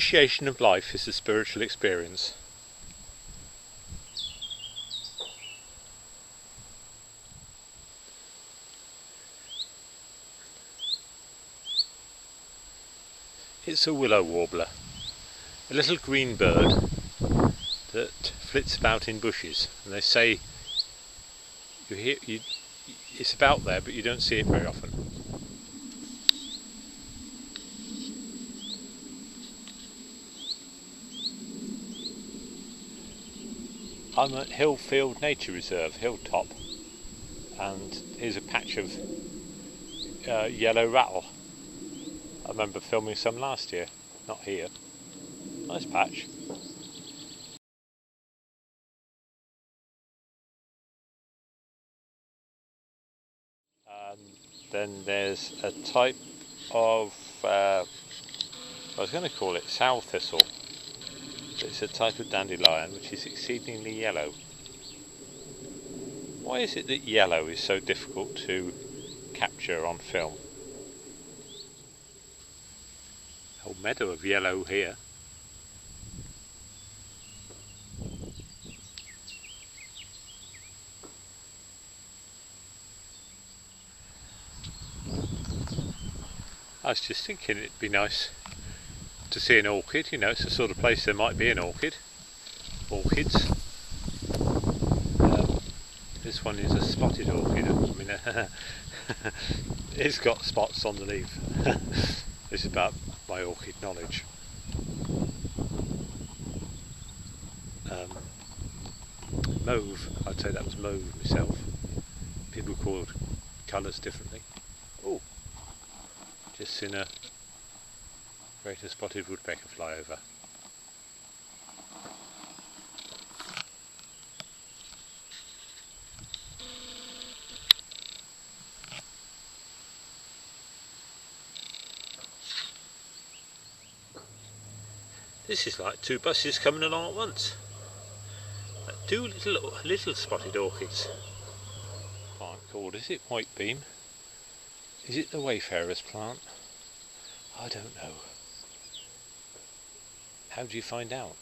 appreciation of life is a spiritual experience. It's a willow warbler, a little green bird that flits about in bushes, and they say it's about there, but you don't see it very often. I'm at Hillfield Nature Reserve, Hilltop, and here's a patch of yellow rattle. I remember filming some last year, not here. Nice patch. Then there's a type of, I was going to call it sow thistle. It's a type of dandelion which is exceedingly yellow. Why is it that yellow is so difficult to capture on film? A whole meadow of yellow here. I was just thinking it'd be nice to see an orchid, you know, it's the sort of place there might be an orchids. This one is a spotted orchid. I mean, it's got spots on the leaf. This is about my orchid knowledge. Mauve, I'd say that was mauve myself. People called colours differently. Oh, just seen a greater spotted woodpecker fly over. This is like two buses coming along at once. Two little spotted orchids. Plant called, is it white beam? Is it the wayfarer's plant? I don't know. How do you find out?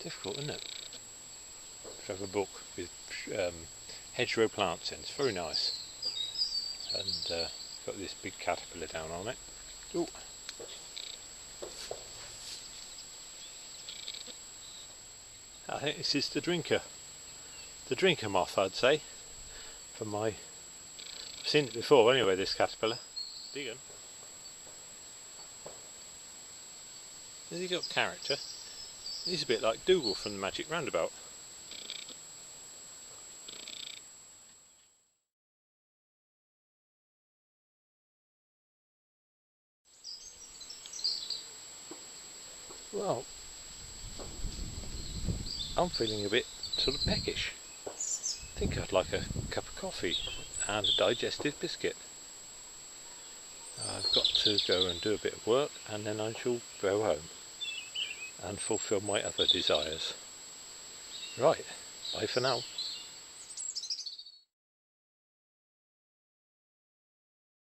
Difficult, isn't it? I have a book with hedgerow plants in. It's very nice. And got this big caterpillar down on it. Ooh. I think this is the drinker moth, I'd say. I've seen it before anyway, this caterpillar. Big one. Has he got character? He's a bit like Dougal from the Magic Roundabout. Well, I'm feeling a bit sort of peckish. I think I'd like a cup of coffee and a digestive biscuit. I've got to go and do a bit of work, and then I shall go home and fulfil my other desires. Right, bye for now.